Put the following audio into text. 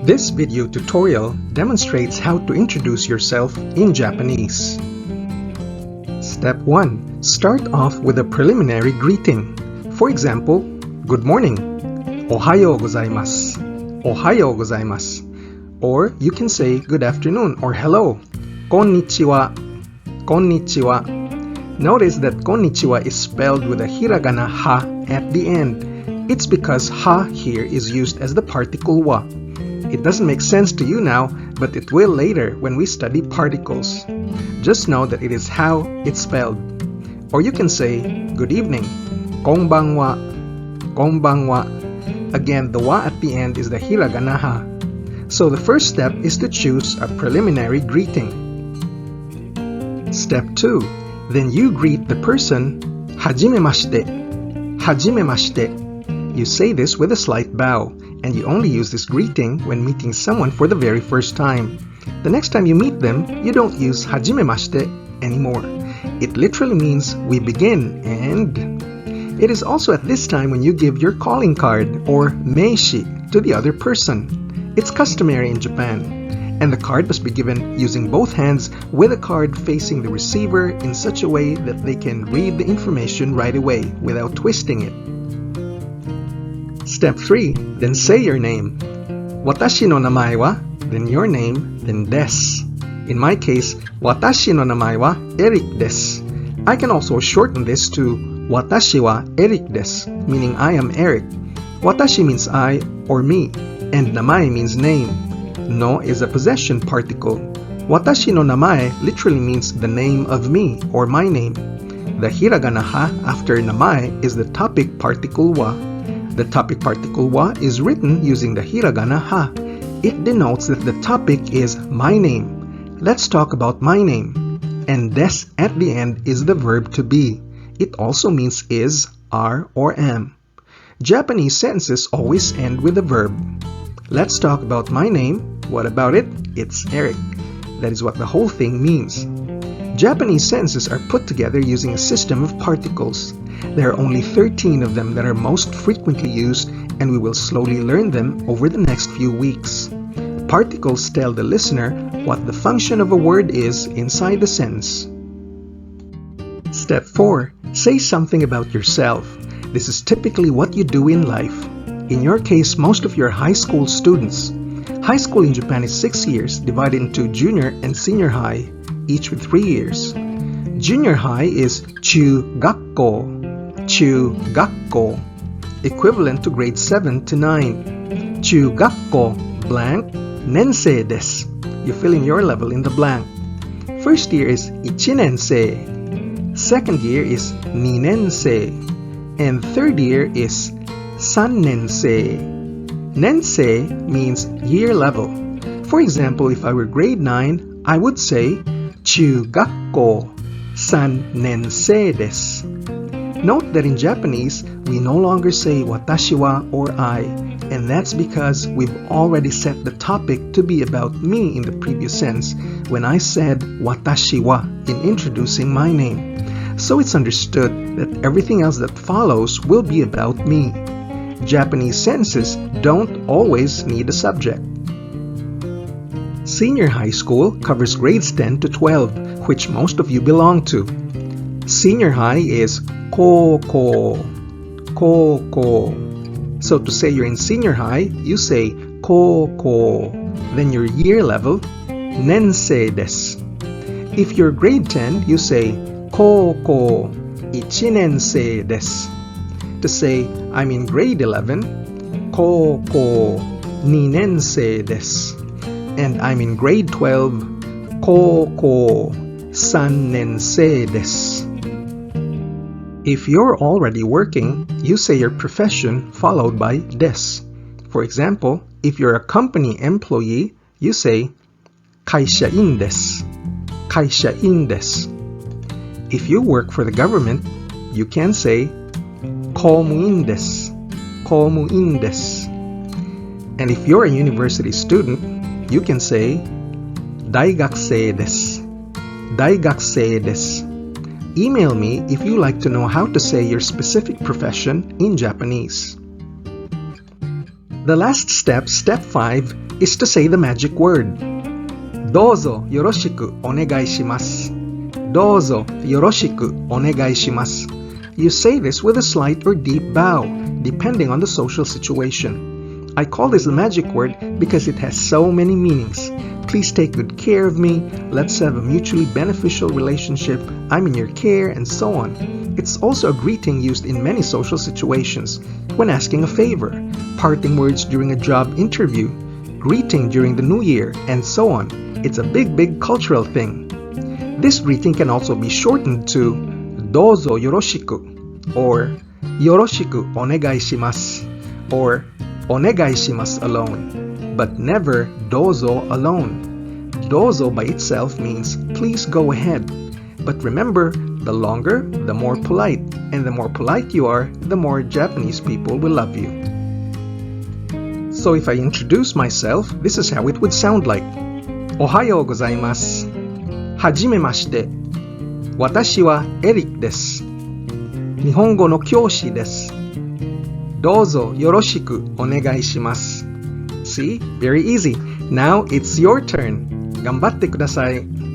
This video tutorial demonstrates how to introduce yourself in Japanese. Step 1. Start off with a preliminary greeting. For example, good morning, Ohayo gozaimasu, Ohayo gozaimasu. Or you can say good afternoon or hello, konnichiwa, konnichiwa. Notice that konnichiwa is spelled with a hiragana ha at the end. It's because ha here is used as the particle wa. It doesn't make sense to you now, but it will later when we study particles. Just know that it is how it's spelled. Or you can say, good evening, konbanwa, konbanwa. Again, the wa at the end is the hiragana ha. So the first step is to choose a preliminary greeting. Step 2. Then you greet the person, hajimemashite, hajimemashite. You say this with a slight bow, and you only use this greeting when meeting someone for the very first time. The next time you meet them, you don't use hajimemashite anymore. It literally means we begin, and it is also at this time when you give your calling card or meishi to the other person. It's customary in Japan, and the card must be given using both hands with the card facing the receiver in such a way that they can read the information right away without twisting it. Step 3. Then say your name. Watashi no namae wa, then your name, then desu. In my case, watashi no namae wa Eric desu. I can also shorten this to watashi wa Eric desu, meaning I am Eric. Watashi means I or me, and namae means name. No is a possession particle. Watashi no namae literally means the name of me or my name. The hiragana ha after namae is the topic particle wa. The topic particle wa is written using the hiragana ha. It denotes that the topic is my name. Let's talk about my name. And des at the end is the verb to be. It also means is, are, or am. Japanese sentences always end with a verb. Let's talk about my name. What about it? It's Eric. That is what the whole thing means. Japanese sentences are put together using a system of particles. There are only 13 of them that are most frequently used, and we will slowly learn them over the next few weeks. Particles tell the listener what the function of a word is inside the sentence. Step 4. Say something about yourself. This is typically what you do in life. In your case, most of your high school students. High school in Japan is 6 years, divided into junior and senior high, each with 3 years. Junior high is chugakko, chugakko, equivalent to grade 7 to 9. Chugakko blank nensei desu. You fill in your level in the blank. First year is ichinensei. Second year is ninensei. And third year is sannensei. Nensei means year level. For example, if I were grade 9, I would say chugakko sannensei desu. Note that in Japanese, we no longer say watashi wa or I, and that's because we've already set the topic to be about me in the previous sense when I said watashi wa in introducing my name. So it's understood that everything else that follows will be about me. Japanese sentences don't always need a subject. Senior high school covers grades 10 to 12, which most of you belong to. Senior high is koko, koko. So to say you're in senior high, you say koko. Then your year level, nensei desu. If you're grade 10, you say koko ichinensei desu. To say I'm in grade 11, koko ninensei desu. And I'm in grade 12, koko sannensei desu. If you're already working, you say your profession followed by desu. For example, if you're a company employee, you say kaishain desu, kaishain desu. If you work for the government, you can say koumuin desu, koumuin desu. And if you're a university student, you can say daigakusei desu, daigakusei desu. Email me if you like to know how to say your specific profession in Japanese. The last step, step 5, is to say the magic word. どうぞよろしくお願いします。どうぞよろしくお願いします。You say this with a slight or deep bow, depending on the social situation. I call this the magic word because it has so many meanings. Please take good care of me. Let's have a mutually beneficial relationship. I'm in your care, and so on. It's also a greeting used in many social situations, when asking a favor, parting words during a job interview, greeting during the New Year, and so on. It's a big cultural thing. This greeting can also be shortened to どうぞよろしく or よろしくお願いします or お願いします alone, but never どうぞ alone. どうぞ by itself means please go ahead. But remember, the longer, the more polite, and the more polite you are, the more Japanese people will love you. So if I introduce myself, this is how it would sound like. おはようございます。はじめまして。私はエリックです。日本語の教師です。どうぞよろしくお願いします。See? Very easy. Now it's your turn. 頑張ってください。